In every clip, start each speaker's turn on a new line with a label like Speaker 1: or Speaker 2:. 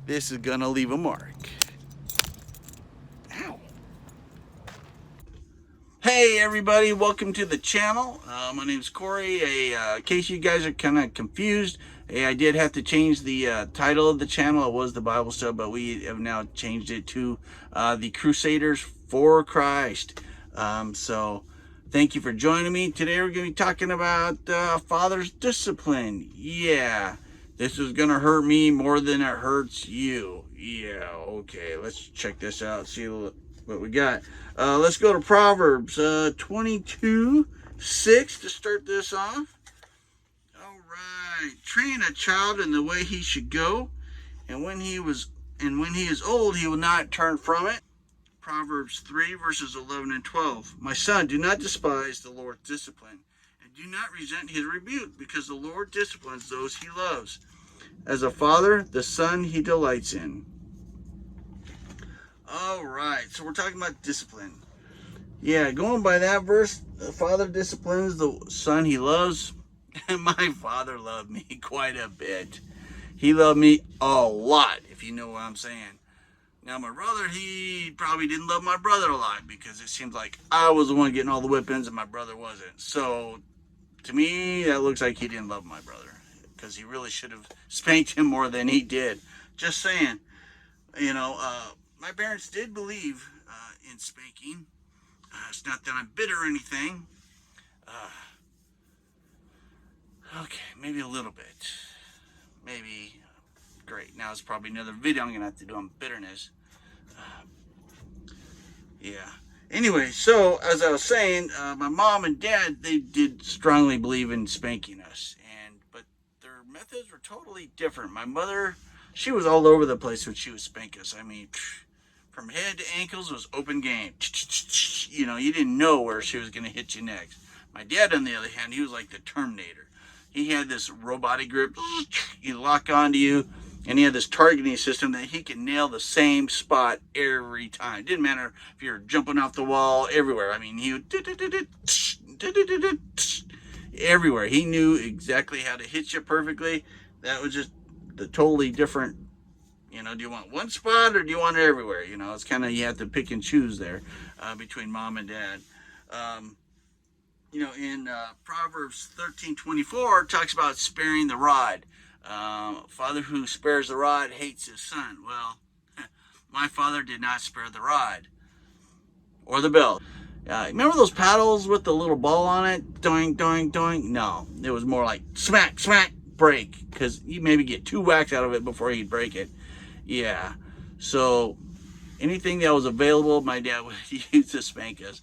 Speaker 1: This is gonna leave a mark. Ow. Hey everybody, welcome to the channel. My name's Corey. In case you guys are kind of confused, I did have to change the title of the channel. It was the Bible stuff, but we have now changed it to the Crusaders for Christ. So thank you for joining me. Today we're going to be talking about father's discipline. Yeah, this is going to hurt me more than it hurts you. Yeah, okay, let's check this out, see what we got. Let's go to Proverbs 22:6 to start this off. All right. Train a child in the way he should go, and when he is old, he will not turn from it. Proverbs 3 verses 11 and 12. My son, do not despise the Lord's discipline, and do not resent his rebuke, because the Lord disciplines those he loves. As a father, the son he delights in. All right, so we're talking about discipline. Yeah, going by that verse, the father disciplines the son he loves. And my father loved me quite a bit. He loved me a lot, if you know what I'm saying. Now, my brother, he probably didn't love my brother a lot, because it seems like I was the one getting all the whippings and my brother wasn't. So, to me, that looks like he didn't love my brother, because he really should have spanked him more than he did. Just saying. You know, my parents did believe in spanking. It's not that I'm bitter or anything. Okay, maybe a little bit. Maybe. Great. Now it's probably another video I'm going to have to do on bitterness. Yeah. Anyway, so as I was saying, my mom and dad, they did strongly believe in spanking us. But their methods were totally different. My mother, she was all over the place when she would spank us. I mean, from head to ankles was open game. You know, you didn't know where she was going to hit you next. My dad, on the other hand, he was like the Terminator. He had this robotic grip. He'd lock onto you, and he had this targeting system that he could nail the same spot every time. It didn't matter if you're jumping off the wall, everywhere. I mean, he would everywhere. He knew exactly how to hit you perfectly. That was just the totally different. You know, do you want one spot or do you want it everywhere? You know, it's kind of, you have to pick and choose there between mom and dad. You know, in Proverbs 13:24, it talks about sparing the rod. Father who spares the rod hates his son. Well, my father did not spare the rod or the belt. Remember those paddles with the little ball on it? Doing, doing, doing? No, it was more like smack, smack, break. Because you maybe get 2 whacks out of it before he'd break it. Yeah, so anything that was available, my dad would use to spank us.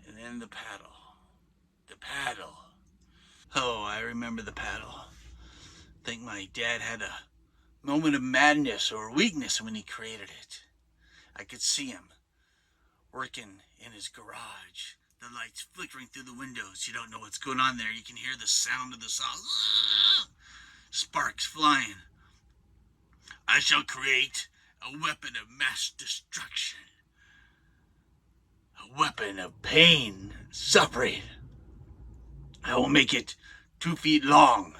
Speaker 1: And then the paddle. The paddle. Oh, I remember the paddle. I think my dad had a moment of madness or weakness when he created it. I could see him working in his garage. The lights flickering through the windows. You don't know what's going on there. You can hear the sound of the saw. Sparks flying. I shall create a weapon of mass destruction. A weapon of pain, suffering. I will make it 2 feet long.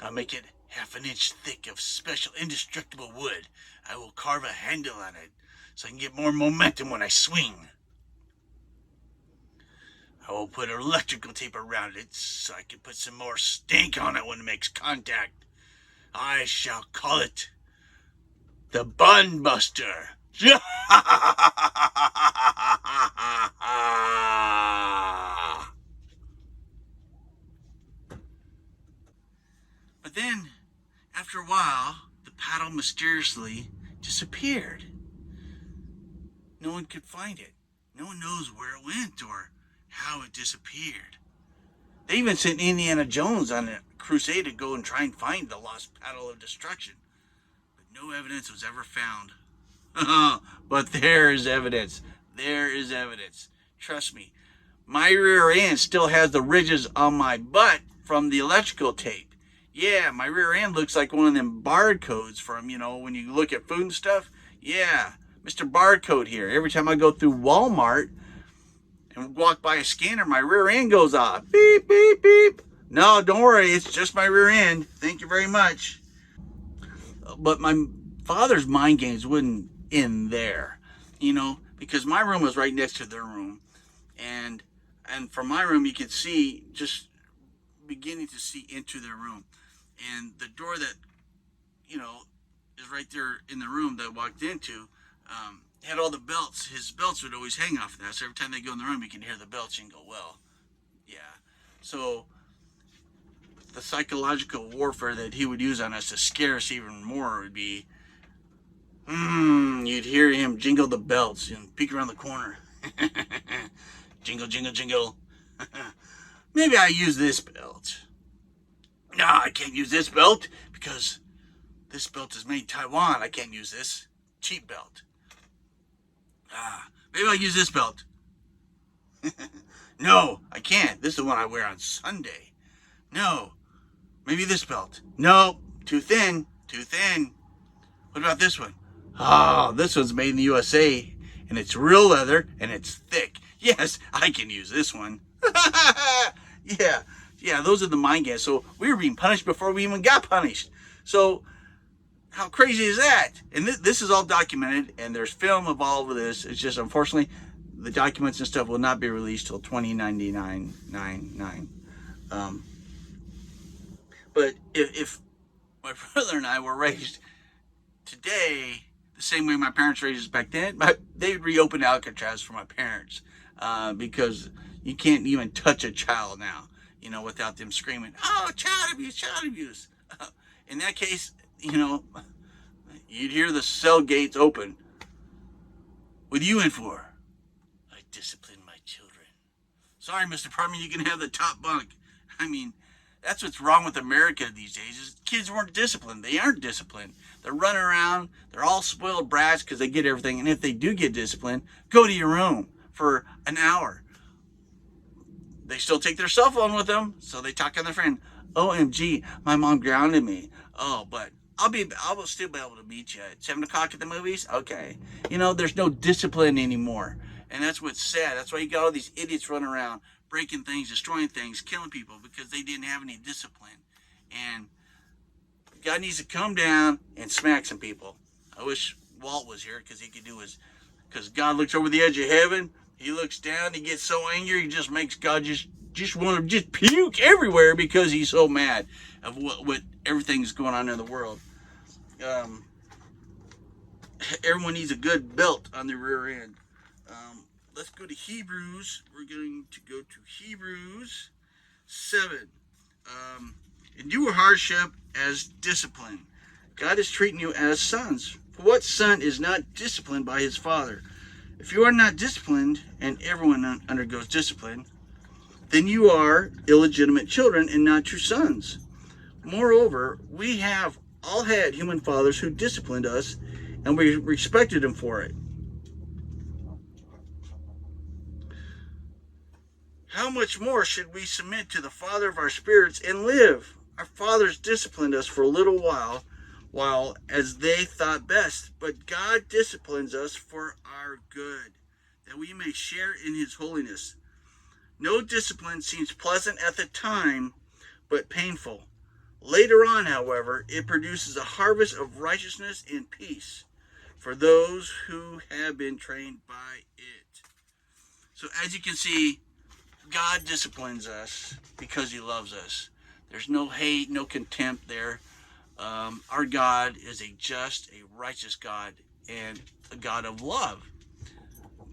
Speaker 1: I'll make it half an inch thick of special indestructible wood. I will carve a handle on it so I can get more momentum when I swing. I will put electrical tape around it so I can put some more stank on it when it makes contact. I shall call it the Bun Buster. But then, after a while, the paddle mysteriously disappeared. No one could find it. No one knows where it went or how it disappeared. They even sent Indiana Jones on a crusade to go and try and find the lost paddle of destruction. But no evidence was ever found. But there is evidence. There is evidence. Trust me. My rear end still has the ridges on my butt from the electrical tape. Yeah, my rear end looks like one of them barcodes from, you know, when you look at food and stuff. Yeah, Mr. Barcode here. Every time I go through Walmart and walk by a scanner, my rear end goes off. Beep, beep, beep. No, don't worry. It's just my rear end. Thank you very much. but my father's mind games wouldn't end there, because my room was right next to their room, and from my room you could see, just beginning to see into their room, and the door that is right there in the room that I walked into, had all the belts. His belts would always hang off of that, so every time they go in the room you can hear the belts and go, well, yeah. So the psychological warfare that he would use on us to scare us even more would be, you'd hear him jingle the belts and peek around the corner. Jingle, jingle, jingle. Maybe I use this belt. No, I can't use this belt because this belt is made in Taiwan. I can't use this cheap belt. Maybe I'll use this belt. No, I can't. This is the one I wear on Sunday. No, maybe this belt. No, too thin, too thin. What about this one? Oh, this one's made in the USA, and it's real leather, and it's thick. Yes, I can use this one. Yeah, those are the mind games. So we were being punished before we even got punished. So how crazy is that? And this is all documented, and there's film of all of this. It's just, unfortunately, the documents and stuff will not be released till 2099. But if my brother and I were raised today the same way my parents raised us back then, they'd reopen Alcatraz for my parents, because you can't even touch a child now, without them screaming, "Oh, child abuse, child abuse." In that case, you'd hear the cell gates open. What are you in for? I discipline my children. Sorry, Mr. Parman, you can have the top bunk. I mean, that's what's wrong with America these days, is kids weren't disciplined. They aren't disciplined. They're running around. They're all spoiled brats because they get everything. And if they do get disciplined, go to your room for an hour. They still take their cell phone with them, so they talk on their friend. OMG, my mom grounded me. Oh, but I will still be able to meet you at 7 o'clock at the movies. Okay. There's no discipline anymore. And that's what's sad. That's why you got all these idiots running around, breaking things, destroying things, killing people, because they didn't have any discipline. And God needs to come down and smack some people. I wish Walt was here, because he could do because God looks over the edge of heaven. He looks down, he gets so angry, he just makes God just want to just puke everywhere, because he's so mad of what everything's going on in the world. Everyone needs a good belt on their rear end. Let's go to Hebrews. We're going to go to Hebrews 7. Endure hardship as discipline. God is treating you as sons. For what son is not disciplined by his father? If you are not disciplined, and everyone undergoes discipline, then you are illegitimate children and not true sons. Moreover, we have all had human fathers who disciplined us, and we respected them for it. How much more should we submit to the Father of our spirits and live? Our fathers disciplined us for a little while as they thought best, but God disciplines us for our good, that we may share in his holiness. No discipline seems pleasant at the time, but painful. Later on, however, it produces a harvest of righteousness and peace for those who have been trained by it. So as you can see, God disciplines us because he loves us. There's no hate, no contempt there. Our God is a just, a righteous God, and a God of love.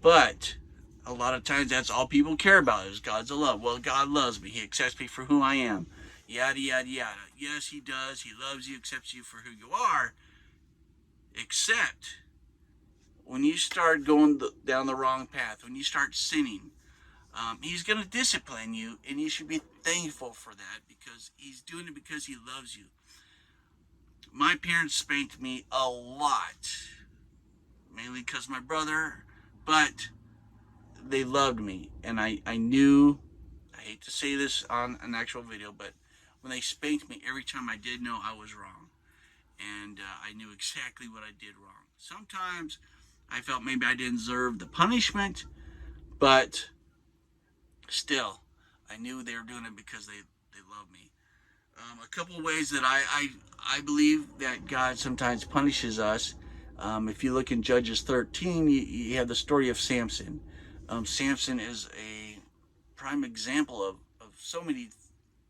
Speaker 1: But a lot of times that's all people care about is God's love. Well, God loves me. He accepts me for who I am. Yada, yada, yada. Yes, he does. He loves you, accepts you for who you are. Except when you start going down the wrong path, when you start sinning, he's going to discipline you, and you should be thankful for that, because he's doing it because he loves you. My parents spanked me a lot, mainly because of my brother, but they loved me, and I knew, I hate to say this on an actual video, but when they spanked me, every time I did know I was wrong, and I knew exactly what I did wrong. Sometimes I felt maybe I didn't deserve the punishment, but still, I knew they were doing it because they love me. A couple ways that I believe that God sometimes punishes us. If you look in Judges 13, you have the story of Samson. Samson is a prime example of so many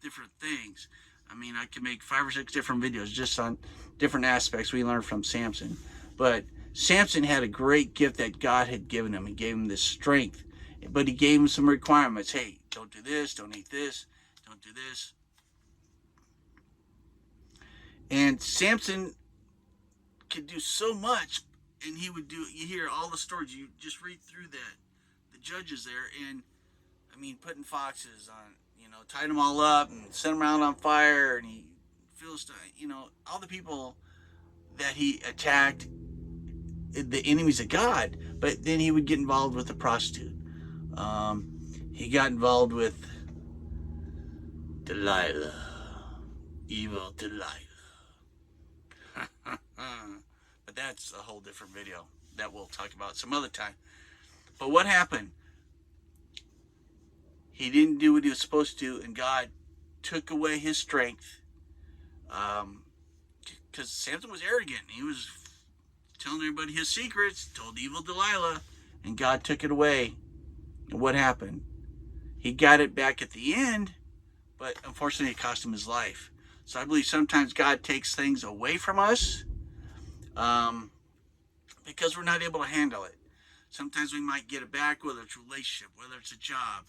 Speaker 1: different things. I mean, I can make 5 or 6 different videos just on different aspects we learned from Samson. But Samson had a great gift that God had given him. He gave him this strength, but he gave him some requirements. Hey, don't do this, don't eat this, don't do this. And Samson could do so much, and he would do. You hear all the stories. You just read through the judges there, and I mean, putting foxes on, tied them all up and set them out on fire, and he Philistine, all the people that he attacked, the enemies of God. But then he would get involved with a prostitute. He got involved with Delilah, evil Delilah. But that's a whole different video that we'll talk about some other time. But what happened? He didn't do what he was supposed to, and God took away his strength. Because Samson was arrogant. He was telling everybody his secrets, told evil Delilah, and God took it away. And what happened? He got it back at the end, but unfortunately it cost him his life. So I believe sometimes God takes things away from us because we're not able to handle it. Sometimes we might get it back, whether it's a relationship, whether it's a job.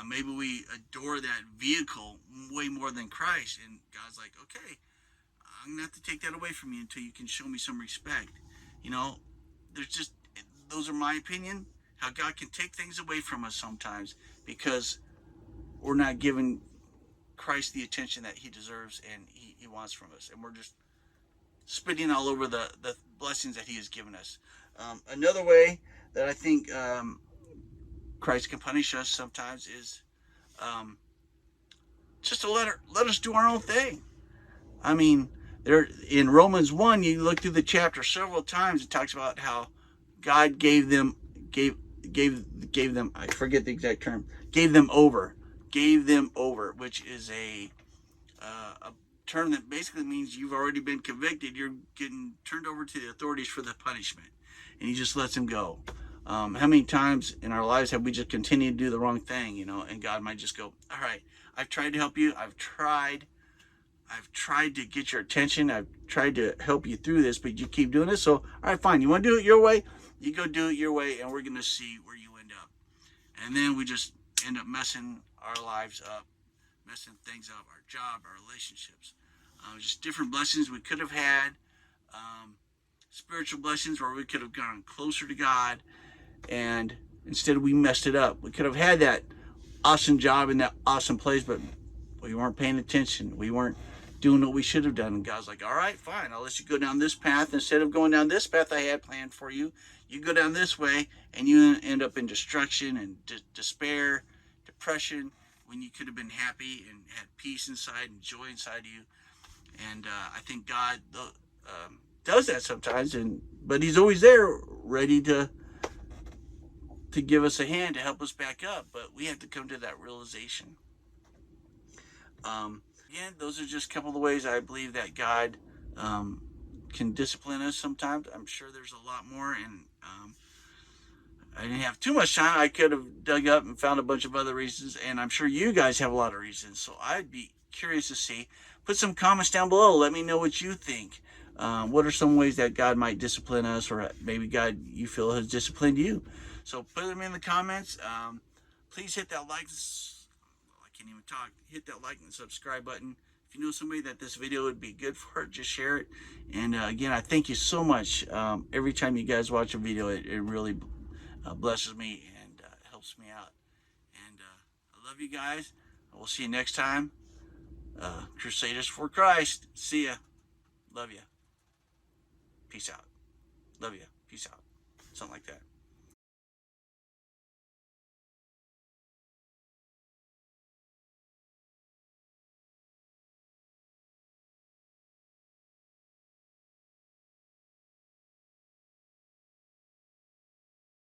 Speaker 1: Maybe we adore that vehicle way more than Christ, and God's like, okay, I'm going to have to take that away from you until you can show me some respect. There's just, those are my opinion, how God can take things away from us sometimes because we're not giving Christ the attention that he deserves and he wants from us. And we're just spitting all over the blessings that he has given us. Another way that I think Christ can punish us sometimes is just to let us do our own thing. I mean, there in Romans 1, you look through the chapter several times, it talks about how God gave them, I forget the exact term, gave them over, which is a term that basically means you've already been convicted, you're getting turned over to the authorities for the punishment, and he just lets them go. How many times in our lives have we just continued to do the wrong thing, and God might just go, all right, I've tried to help you, I've tried to get your attention, I've tried to help you through this, but you keep doing this, so all right, fine, you want to do it your way, you go do it your way, and we're going to see where you end up. And then we just end up messing our lives up, messing things up, our job, our relationships, just different blessings we could have had, spiritual blessings where we could have gone closer to God, and instead we messed it up. We could have had that awesome job in that awesome place, but we weren't paying attention. We weren't doing what we should have done. And God's like, all right, fine, I'll let you go down this path. Instead of going down this path I had planned for you, you go down this way, and you end up in destruction and despair, depression, when you could have been happy and had peace inside and joy inside of you. And I think God does that sometimes, but he's always there ready to give us a hand to help us back up. But we have to come to that realization. Again, those are just a couple of the ways I believe that God can discipline us sometimes. I'm sure there's a lot more, and I didn't have too much time. I could have dug up and found a bunch of other reasons, and I'm sure you guys have a lot of reasons. So I'd be curious to see. Put some comments down below. Let me know what you think. What are some ways that God might discipline us, or maybe God you feel has disciplined you? So put them in the comments. Please hit that like. I can't even talk. Hit that like and subscribe button. If you know somebody that this video would be good for, just share it. And again, I thank you so much. Every time you guys watch a video, it really blesses me and helps me out. And I love you guys. We'll see you next time. Crusaders for Christ. See ya. Love ya. Peace out. Love ya. Peace out. Something like that.